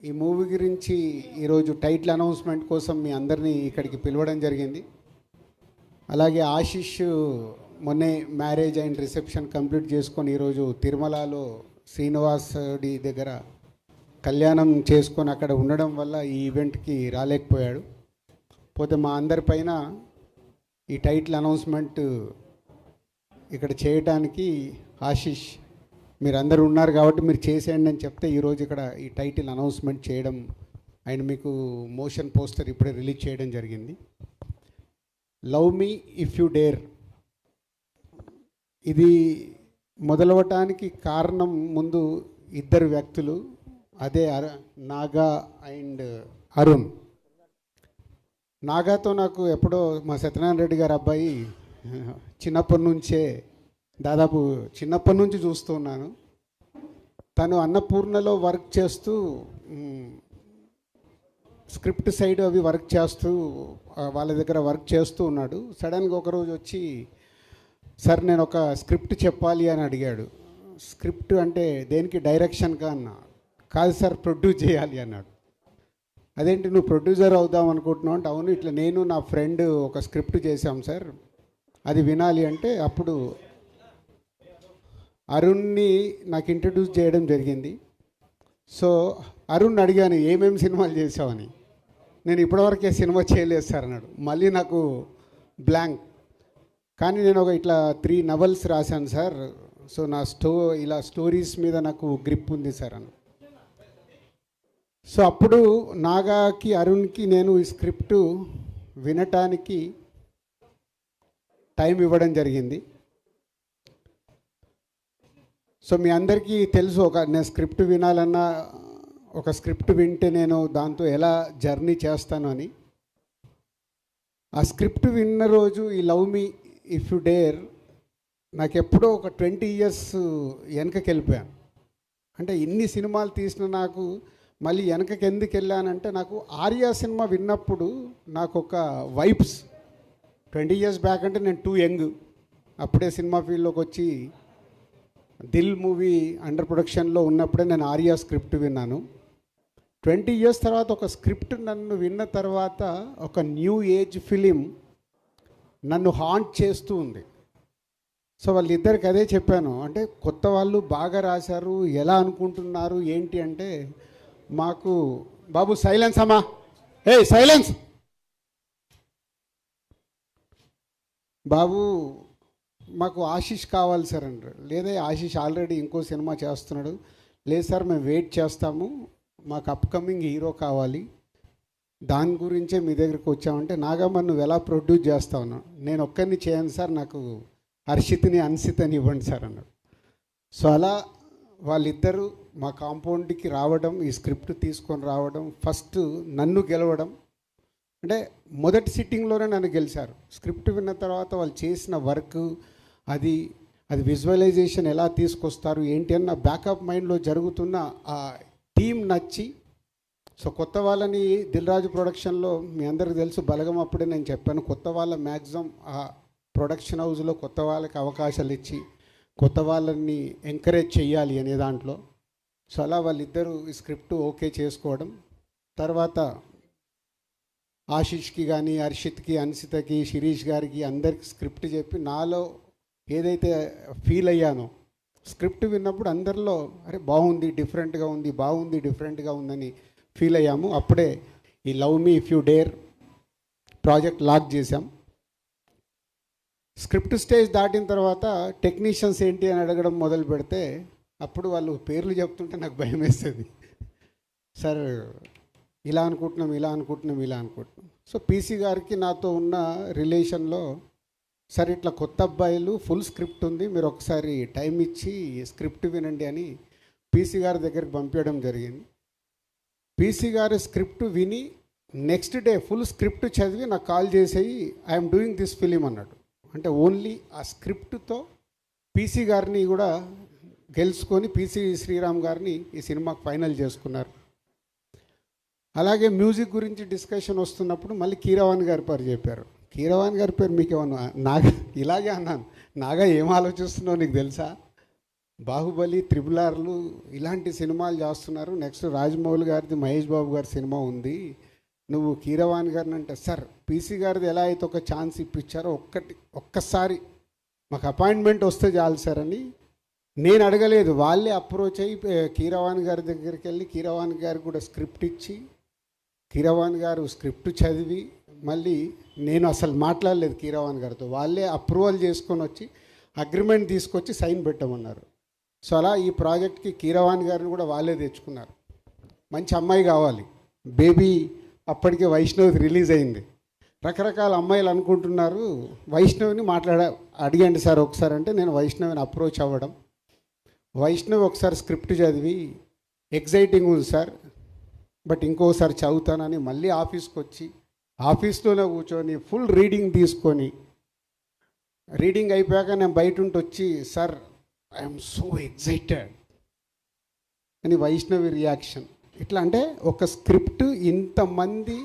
ఈ మూవీ గురించి ఈరోజు టైటిల్ అనౌన్స్మెంట్ కోసం మీ అందరినీ ఇక్కడికి పిలవడం జరిగింది. అలాగే ఆశిష్ మొన్నే మ్యారేజ్ అండ్ రిసెప్షన్ కంప్లీట్ చేసుకొని ఈరోజు తిరుమలలో శ్రీనివాసుడి దగ్గర కళ్యాణం చేసుకొని అక్కడ ఉండడం వల్ల ఈ ఈవెంట్కి రాలేకపోయాడు. పోతే మా అందరిపైన ఈ టైటిల్ అనౌన్స్మెంట్ ఇక్కడ చేయడానికి ఆశిష్ మీరందరూ ఉన్నారు కాబట్టి మీరు చేసేయండి అని చెప్తే ఈరోజు ఇక్కడ ఈ టైటిల్ అనౌన్స్మెంట్ చేయడం అండ్ మీకు మోషన్ పోస్టర్ ఇప్పుడే రిలీజ్ చేయడం జరిగింది. Love me if you dare ఇది మొదలవటానికి కారణం ముందు ఇద్దరు వ్యక్తులు, అదే నాగా అండ్ అరుణ్. నాగాతో నాకు ఎప్పుడో మా సత్యనారాయణ రెడ్డి గారు అబ్బాయి చిన్నప్పటి నుంచే దాదాపు చిన్నప్పటి నుంచి చూస్తున్నాను. తను అన్నపూర్ణలో వర్క్ చేస్తూ స్క్రిప్ట్ సైడ్ అవి వర్క్ చేస్తూ వాళ్ళ దగ్గర వర్క్ చేస్తూ ఉన్నాడు. సడన్గా ఒకరోజు వచ్చి సార్ నేను ఒక స్క్రిప్ట్ చెప్పాలి అని అడిగాడు. స్క్రిప్ట్ అంటే దేనికి, డైరెక్షన్గా అన్నా. కాదు సార్ ప్రొడ్యూస్ చేయాలి అన్నాడు. అదేంటి నువ్వు ప్రొడ్యూసర్ అవుదాం అనుకుంటున్నావు అంటే, అవును ఇట్లా నేను నా ఫ్రెండ్ ఒక స్క్రిప్ట్ చేశాం సార్, అది వినాలి అంటే అప్పుడు అరుణ్ని నాకు ఇంట్రడ్యూస్ చేయడం జరిగింది. సో అరుణ్ అడిగాను ఏమేమి సినిమాలు చేసావని. నేను ఇప్పటివరకే సినిమా చేయలేదు సార్ అన్నాడు. మళ్ళీ నాకు బ్లాంక్. కానీ నేను ఒక ఇట్లా 3 నవల్స్ రాశాను సార్, సో నా ఇలా స్టోరీస్ మీద నాకు గ్రిప్ ఉంది సార్ అన్న. సో అప్పుడు నాగాకి అరుణ్కి నేను ఈ స్క్రిప్ట్ వినటానికి టైం ఇవ్వడం జరిగింది. సో మీ అందరికీ తెలుసు, నేను స్క్రిప్ట్ వినాలన్నా ఒక స్క్రిప్ట్ వింటే నేను దాంతో ఎలా జర్నీ చేస్తాను అని. ఆ స్క్రిప్ట్ విన్న రోజు ఈ love me if you dare నాకు ఎప్పుడో ఒక 20 years వెనకకి వెళ్ళిపోయాను. అంటే ఇన్ని సినిమాలు తీసిన నాకు మళ్ళీ వెనకకి ఎందుకు వెళ్ళానంటే, నాకు ఆర్యా సినిమా విన్నప్పుడు నాకు ఒక వైబ్స్ 20 years బ్యాక్ అంటే నేను టూ యంగ్, అప్పుడే సినిమా ఫీల్డ్లోకి వచ్చి దిల్ మూవీ అండర్ ప్రొడక్షన్లో ఉన్నప్పుడే నేను ఆర్యా స్క్రిప్ట్ విన్నాను. 20 years తర్వాత ఒక స్క్రిప్ట్ నన్ను విన్న తర్వాత ఒక న్యూ ఏజ్ ఫిలిం నన్ను హాంట్ చేస్తూ ఉంది. సో వాళ్ళిద్దరికి అదే చెప్పాను, అంటే కొత్త వాళ్ళు బాగా రాశారు, ఎలా అనుకుంటున్నారు ఏంటి అంటే, మాకు బాబు సైలెన్స్ అమ్మా, సైలెన్స్ బాబు, మాకు ఆశిష్ కావాలి సార్ అంటారు. లేదా ఆశిష్ ఆల్రెడీ ఇంకో సినిమా చేస్తున్నాడు. లేదు సార్ మేము వెయిట్ చేస్తాము, మాకు అప్కమింగ్ హీరో కావాలి, దాని గురించే మీ దగ్గరికి వచ్చామంటే, నాగమ్మ నువ్వు ఎలా ప్రొడ్యూస్ చేస్తావు అన్నాడు. నేను ఒక్కరిని చేయను సార్, నాకు హర్షిత్ని అన్సితని ఇవ్వండి సార్ అన్నాడు. సో అలా వాళ్ళిద్దరూ మా కాంపౌండ్కి రావడం, ఈ స్క్రిప్ట్ తీసుకొని రావడం, ఫస్ట్ నన్ను గెలవడం. అంటే మొదటి సిట్టింగ్లోనే నన్ను గెలిచారు. స్క్రిప్ట్ విన్న తర్వాత వాళ్ళు చేసిన వర్క్, అది విజువలైజేషన్ ఎలా తీసుకొస్తారు ఏంటి అన్న బ్యాకప్ మైండ్లో జరుగుతున్న ఆ టీం నచ్చి, సో కొత్త వాళ్ళని దిల్ రాజు ప్రొడక్షన్లో మీ అందరికీ తెలుసు, బలగం అప్పుడే నేను చెప్పాను, కొత్త వాళ్ళ మ్యాక్సిమం ఆ ప్రొడక్షన్ హౌస్లో కొత్త వాళ్ళకి అవకాశాలు ఇచ్చి కొత్త వాళ్ళని ఎంకరేజ్ చేయాలి అనే దాంట్లో. సో అలా వాళ్ళిద్దరూ ఈ స్క్రిప్ట్ ఓకే చేసుకోవడం, తర్వాత ఆశిష్కి కానీ హర్షిత్కి అన్సితకి శిరీష్ గారికి అందరికి స్క్రిప్ట్ చెప్పి నాలో ఏదైతే ఫీల్ అయ్యానో, స్క్రిప్ట్ విన్నప్పుడు అందరిలో అరే బాగుంది, డిఫరెంట్గా ఉంది, బాగుంది, డిఫరెంట్గా ఉందని ఫీల్ అయ్యాము. అప్పుడే ఈ love me if you dare project lock చేశాం. స్క్రిప్ట్ స్టేజ్ దాటిన తర్వాత టెక్నీషియన్స్ ఏంటి అని అడగడం మొదలు పెడితే, అప్పుడు వాళ్ళు పేర్లు చెప్తుంటే నాకు భయం వేస్తుంది. సార్ ఇలా అనుకుంటున్నాం. సో పీసీ గారికి నాతో ఉన్న రిలేషన్లో, సార్ ఇట్లా కొత్త అబ్బాయిలు ఫుల్ స్క్రిప్ట్ ఉంది, మీరు ఒకసారి టైం ఇచ్చి స్క్రిప్ట్ వినండి అని పీసీ గారి దగ్గరికి పంపించడం జరిగింది. పీసీ గారి స్క్రిప్ట్ విని నెక్స్ట్ డే ఫుల్ స్క్రిప్ట్ చదివి నాకు కాల్ చేసేయి ఐఎమ్ డూయింగ్ దిస్ ఫిలిం అన్నాడు. అంటే ఓన్లీ ఆ స్క్రిప్ట్తో పీసీ గారిని కూడా గెలుచుకొని పీసీ శ్రీరామ్ గారిని ఈ సినిమాకి ఫైనల్ చేసుకున్నారు. అలాగే మ్యూజిక్ గురించి డిస్కషన్ వస్తున్నప్పుడు మళ్ళీ కీరవాణి గారి పేరు చెప్పారు. కీరవాణి గారి పేరు మీకు ఏమన్నా, నాగా ఇలాగే అన్నాను, నాగా ఏం ఆలోచిస్తున్నావు నీకు తెలుసా, బాహుబలి, త్రిబులార్లు ఇలాంటి సినిమాలు చేస్తున్నారు. నెక్స్ట్ రాజమౌళి గారిది, మహేష్ బాబు గారి సినిమా ఉంది, నువ్వు కీరవాణి గారిని అంటే, సార్ పీసీ గారిది ఎలా అయితే ఒక ఛాన్స్ ఇప్పించారో ఒక్కసారి మాకు అపాయింట్మెంట్ వస్తే చాలు సార్ అని నేను అడగలేదు. వాళ్ళే అప్రోచ్ అయ్యి కీరవాణి గారి దగ్గరికి వెళ్ళి కీరవాణి గారికి కూడా స్క్రిప్ట్ ఇచ్చి, కీరవాణి గారు స్క్రిప్ట్ చదివి, మళ్ళీ నేను అసలు మాట్లాడలేదు కీరవాణి గారితో, వాళ్ళే అప్రూవల్ చేసుకొని వచ్చి అగ్రిమెంట్ తీసుకొచ్చి సైన్ పెట్టమన్నారు. సో అలా ఈ ప్రాజెక్ట్కి కీరవాణి గారిని కూడా వాళ్ళే తెచ్చుకున్నారు. మంచి అమ్మాయి కావాలి. బేబీ అప్పటికే వైష్ణవి రిలీజ్ అయింది. రకరకాల అమ్మాయిలు అనుకుంటున్నారు. వైష్ణవిని అడిగండి సార్ ఒకసారి అంటే, నేను వైష్ణవిని అప్రోచ్ అవ్వడం, వైష్ణవి ఒకసారి స్క్రిప్ట్ చదివి ఎగ్జైటింగ్ ఉంది సార్, బట్ ఇంకోసారి చదువుతానని మళ్ళీ ఆఫీస్కి వచ్చి ఆఫీస్లోనే కూర్చొని ఫుల్ రీడింగ్ తీసుకొని, రీడింగ్ అయిపోయాక నేను బయట ఉండి వచ్చి, సార్ ఐఎమ్ సో ఎగ్జైటెడ్ అని వైష్ణవి రియాక్షన్. ఇట్లా అంటే ఒక స్క్రిప్ట్ ఇంతమంది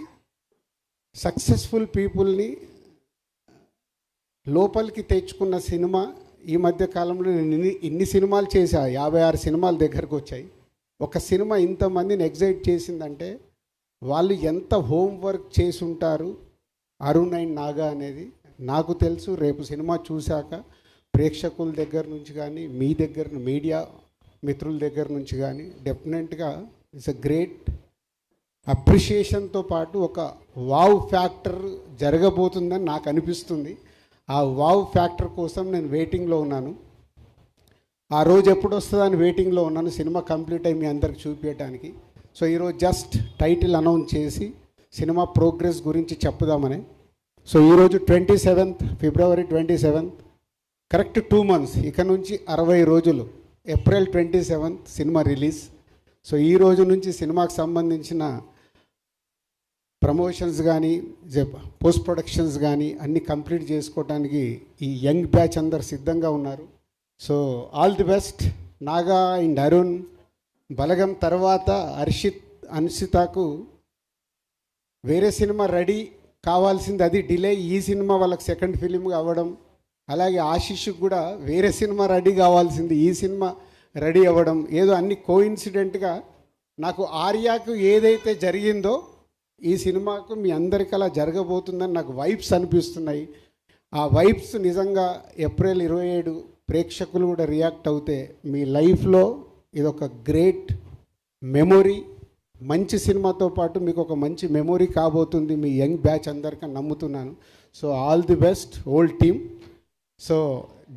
సక్సెస్ఫుల్ పీపుల్ని లోపలికి తెచ్చుకున్న సినిమా. ఈ మధ్య కాలంలో నేను ఇన్ని సినిమాలు చేశా, 56 సినిమాలు దగ్గరకు వచ్చాయి. ఒక సినిమా ఇంతమందిని ఎగ్జైట్ చేసిందంటే వాళ్ళు ఎంత హోంవర్క్ చేసి ఉంటారు అరుణ్ అండ్ నాగా అనేది నాకు తెలుసు. రేపు సినిమా చూశాక ప్రేక్షకుల దగ్గర నుంచి కానీ, మీ దగ్గర మీడియా మిత్రుల దగ్గర నుంచి కానీ డెఫినెట్గా ఇట్స్ అ గ్రేట్ అప్రిషియేషన్తో పాటు ఒక వావ్ ఫ్యాక్టర్ జరగబోతుందని నాకు అనిపిస్తుంది. ఆ వావ్ ఫ్యాక్టర్ కోసం నేను వెయిటింగ్లో ఉన్నాను. ఆ రోజు ఎప్పుడు వస్తుందని వెయిటింగ్లో ఉన్నాను, సినిమా కంప్లీట్ అయ్యి మీ అందరికి చూపించడానికి. సో ఈరోజు జస్ట్ టైటిల్ అనౌన్స్ చేసి సినిమా ప్రోగ్రెస్ గురించి చెప్పుదామని. సో ఈరోజు 27th ఫిబ్రవరి 27th, కరెక్ట్ 2 months, ఇక నుంచి 60 రోజులు, April 27th cinema release. So ఈ రోజు నుంచి సినిమాకి సంబంధించిన ప్రమోషన్స్ కానీ, పోస్ట్ ప్రొడక్షన్స్ కానీ అన్నీ కంప్లీట్ చేసుకోవడానికి ఈ యంగ్ బ్యాచ్ అందరు సిద్ధంగా ఉన్నారు. So all the best. Naga and Arun Balagam తర్వాత అన్షితాకు వేరే సినిమా రెడీ కావాల్సింది, అది డిలే. ఈ సినిమా వాళ్ళకి సెకండ్ ఫిలింగా అవ్వడం, అలాగే ఆశీష్కి కూడా వేరే సినిమా రెడీ కావాల్సింది, ఈ సినిమా రెడీ అవ్వడం, ఏదో అన్ని కోఇన్సిడెంట్గా నాకు ఆర్యాకు ఏదైతే జరిగిందో ఈ సినిమాకు మీ అందరికీ అలా జరగబోతుందని నాకు వైబ్స్ అనిపిస్తున్నాయి. ఆ వైబ్స్ నిజంగా ఏప్రిల్ 27 ప్రేక్షకులు కూడా రియాక్ట్ అవుతే మీ లైఫ్లో ఇదొక గ్రేట్ మెమొరీ, మంచి సినిమాతో పాటు మీకు ఒక మంచి మెమొరీ కాబోతుంది మీ యంగ్ బ్యాచ్ అందరికీ నమ్ముతున్నాను. So all the best old team. So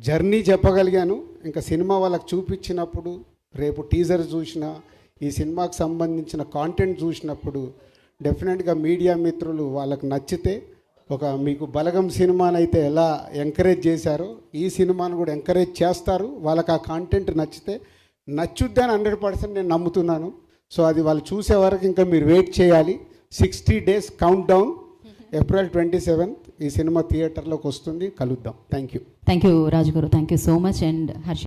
journey చెప్పగలిగాను. ఇంకా సినిమా వాళ్ళకి చూపించినప్పుడు, రేపు టీజర్ చూసినా, ఈ సినిమాకి సంబంధించిన కాంటెంట్ చూసినప్పుడు డెఫినెట్గా మీడియా మిత్రులు వాళ్ళకి నచ్చితే, ఒక మీకు బలగం సినిమానైతే ఎలా ఎంకరేజ్ చేశారో ఈ సినిమాను కూడా ఎంకరేజ్ చేస్తారు. వాళ్ళకి ఆ కాంటెంట్ నచ్చితే నచ్చుద్దని 100% నేను నమ్ముతున్నాను. సో అది వాళ్ళు చూసే వరకు ఇంకా మీరు వెయిట్ చేయాలి. 60 days count down. April 27th ఈ సినిమా థియేటర్లోకి వస్తుంది. కలుద్దాం. థ్యాంక్ యూ రాజు గారు. Thank you so much. And Harsha